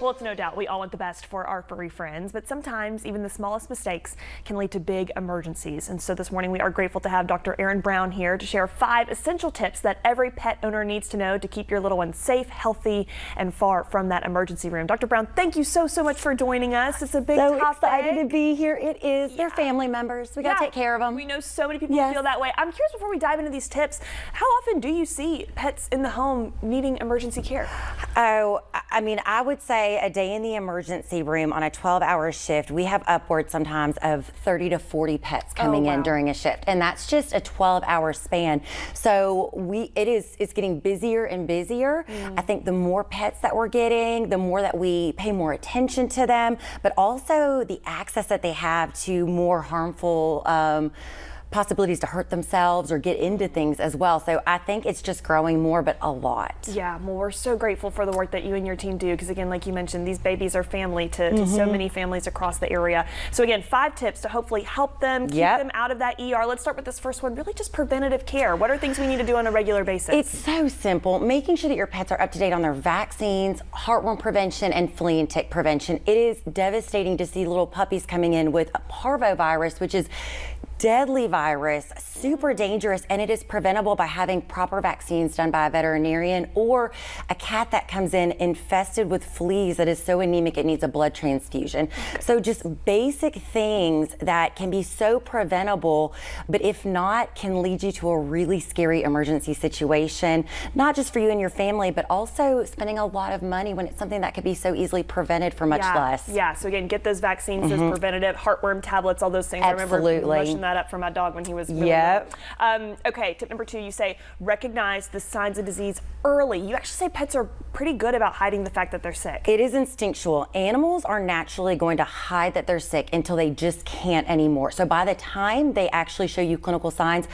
Well, it's no doubt we all want the best for our furry friends, but sometimes even the smallest mistakes can lead to big emergencies. And so this morning we are grateful to have Dr. Erin Brown here to share 5 essential tips that every pet owner needs to know to keep your little one safe, healthy, and far from that emergency room. Dr. Brown, thank you so much for joining us. It's a big topic. So excited to be here. It is. They're family members. We got to take care of them. We know so many people feel that way. I'm curious, before we dive into these tips, how often do you see pets in the home needing emergency care? Oh, I mean, I would say a day in the emergency room on a 12-hour shift, we have upwards sometimes of 30 to 40 pets coming in during a shift, and that's just a 12-hour span. So it's getting busier and busier. I think the more pets that we're getting, the more that we pay more attention to them, but also the access that they have to more harmful possibilities to hurt themselves or get into things as well. So I think it's just growing more, but a lot. Yeah, well, we're so grateful for the work that you and your team do, because again, like you mentioned, these babies are family to so many families across the area. So again, 5 tips to hopefully help them, keep them out of that ER. Let's start with this first one, really just preventative care. What are things we need to do on a regular basis? It's so simple. Making sure that your pets are up to date on their vaccines, heartworm prevention, and flea and tick prevention. It is devastating to see little puppies coming in with a parvovirus, which is deadly virus, super dangerous, and it is preventable by having proper vaccines done by a veterinarian, or a cat that comes in infested with fleas that is so anemic it needs a blood transfusion. So just basic things that can be so preventable, but if not, can lead you to a really scary emergency situation, not just for you and your family, but also spending a lot of money when it's something that could be so easily prevented for much less. Yeah, so again, get those vaccines, those preventative, heartworm tablets, all those things. Absolutely. I remember mushing that up for my dog when he was really little. Okay, tip number 2, you say recognize the signs of disease early. You actually say pets are pretty good about hiding the fact that they're sick. It is instinctual. Animals are naturally going to hide that they're sick until they just can't anymore. So by the time they actually show you clinical signs,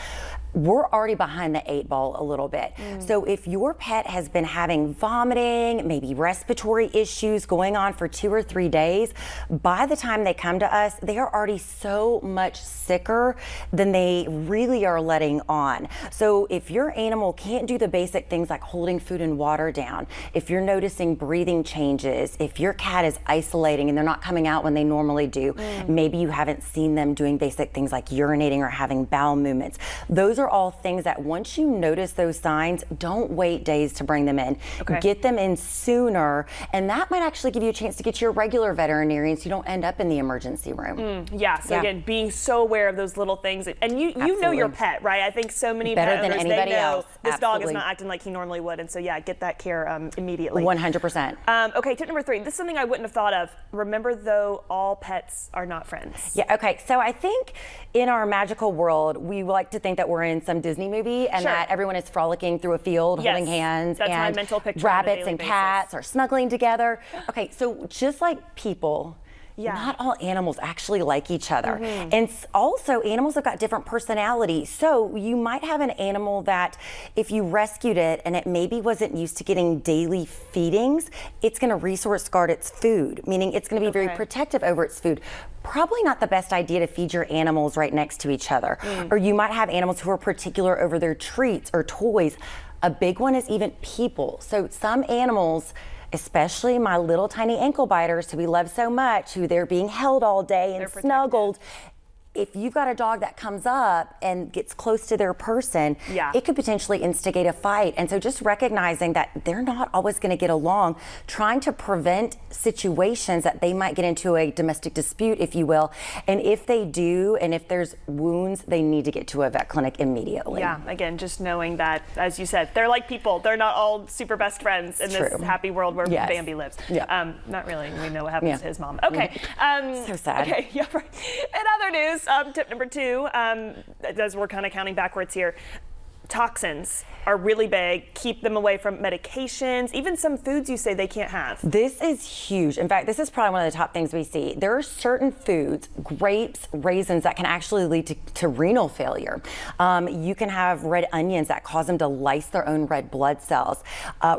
we're already behind the 8 ball a little bit. So if your pet has been having vomiting, maybe respiratory issues going on for 2 or 3 days, by the time they come to us, they are already so much sicker than they really are letting on. So if your animal can't do the basic things like holding food and water down, if you're noticing breathing changes, if your cat is isolating and they're not coming out when they normally do, maybe you haven't seen them doing basic things like urinating or having bowel movements. Those are all things that once you notice those signs, don't wait days to bring them in. Get them in sooner, and that might actually give you a chance to get your regular veterinarian so you don't end up in the emergency room. So again, being so aware of those little things, and you know your pet, right? I think so many better pet than owners, anybody they know else. This dog is not acting like he normally would, and so get that care immediately. 100%. Okay, tip number 3. This is something I wouldn't have thought of. Remember, though, all pets are not friends. Yeah. Okay. So I think in our magical world, we like to think that we're in some Disney movie and that everyone is frolicking through a field holding hands, that's and my mental picture rabbits and cats are snuggling together. Okay, so just like people, not all animals actually like each other. And also, animals have got different personalities. So you might have an animal that if you rescued it and it maybe wasn't used to getting daily feedings, it's going to resource guard its food, meaning it's going to be very protective over its food. Probably not the best idea to feed your animals right next to each other. Or you might have animals who are particular over their treats or toys. A big one is even people. So some animals, especially my little tiny ankle biters who we love so much, who they're being held all day and snuggled. If you've got a dog that comes up and gets close to their person, it could potentially instigate a fight. And so just recognizing that they're not always going to get along, trying to prevent situations that they might get into a domestic dispute, if you will. And if they do, and if there's wounds, they need to get to a vet clinic immediately. Yeah, again, just knowing that, as you said, they're like people. They're not all super best friends in this happy world where Bambi lives. Not really. We know what happens to his mom. Okay. So sad. Okay, in other news, tip number 2, as we're kind of counting backwards here, toxins are really big. Keep them away from medications, even some foods you say they can't have. This is huge. In fact, this is probably one of the top things we see. There are certain foods, grapes, raisins, that can actually lead to renal failure. You can have red onions that cause them to lyse their own red blood cells.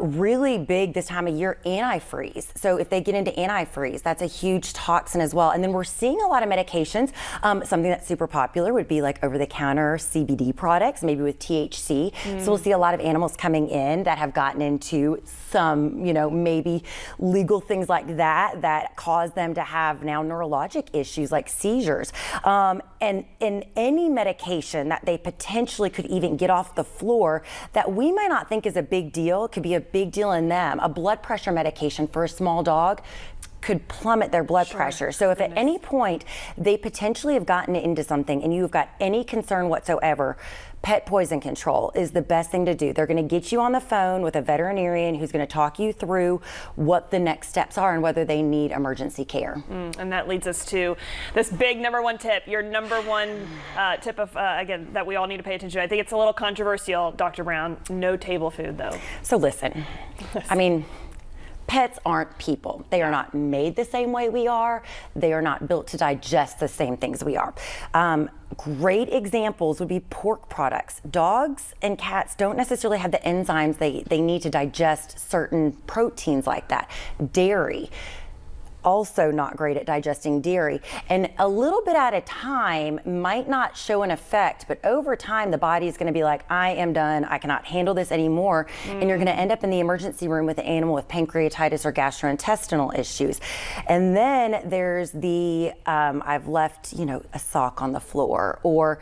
Really big this time of year, antifreeze. So if they get into antifreeze, that's a huge toxin as well. And then we're seeing a lot of medications. Something that's super popular would be like over-the-counter CBD products, maybe with THC THC. So we'll see a lot of animals coming in that have gotten into some, maybe legal things like that cause them to have now neurologic issues like seizures. And in any medication that they potentially could even get off the floor that we might not think is a big deal, could be a big deal in them. A blood pressure medication for a small dog could plummet their blood pressure. So if at any point they potentially have gotten into something and you've got any concern whatsoever, pet poison control is the best thing to do. They're going to get you on the phone with a veterinarian who's going to talk you through what the next steps are and whether they need emergency care. And that leads us to this big number one tip, your number one tip of, again, that we all need to pay attention to. I think it's a little controversial, Dr. Brown. No table food, though. So listen, I mean, pets aren't people. They are not made the same way we are. They are not built to digest the same things we are. Great examples would be pork products. Dogs and cats don't necessarily have the enzymes they need to digest certain proteins like that. Dairy. Also not great at digesting dairy, and a little bit at a time might not show an effect, but over time the body is going to be like, I am done, I cannot handle this anymore, and you're going to end up in the emergency room with an animal with pancreatitis or gastrointestinal issues. And then there's the I've left a sock on the floor, or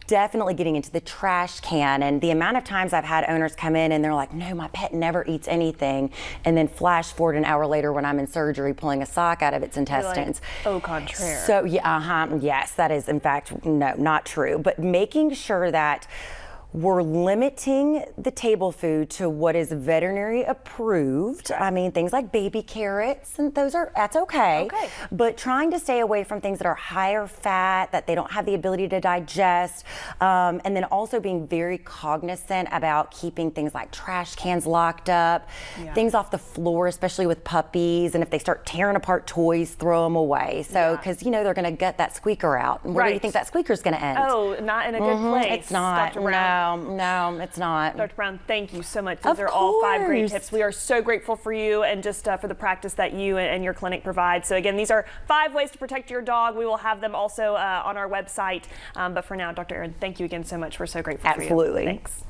definitely getting into the trash can. And the amount of times I've had owners come in and they're like, no, my pet never eats anything, and then flash forward an hour later when I'm in surgery pulling a sock out of its intestines. Like, au contraire. So yes, that is in fact not true, but making sure that we're limiting the table food to what is veterinary approved. I mean, things like baby carrots, and that's okay. But trying to stay away from things that are higher fat, that they don't have the ability to digest, and then also being very cognizant about keeping things like trash cans locked up, things off the floor, especially with puppies, and if they start tearing apart toys, throw them away. So, because they're going to gut that squeaker out. And where do you think that squeaker's going to end? Oh, not in a good place. It's not. Dr. Brown. No, it's not. Dr. Brown, thank you so much. Those are all 5 great tips. We are so grateful for you and just for the practice that you and your clinic provide. So again, these are 5 ways to protect your dog. We will have them also on our website. But for now, Dr. Erin, thank you again so much. We're so grateful for you. Absolutely. Thanks.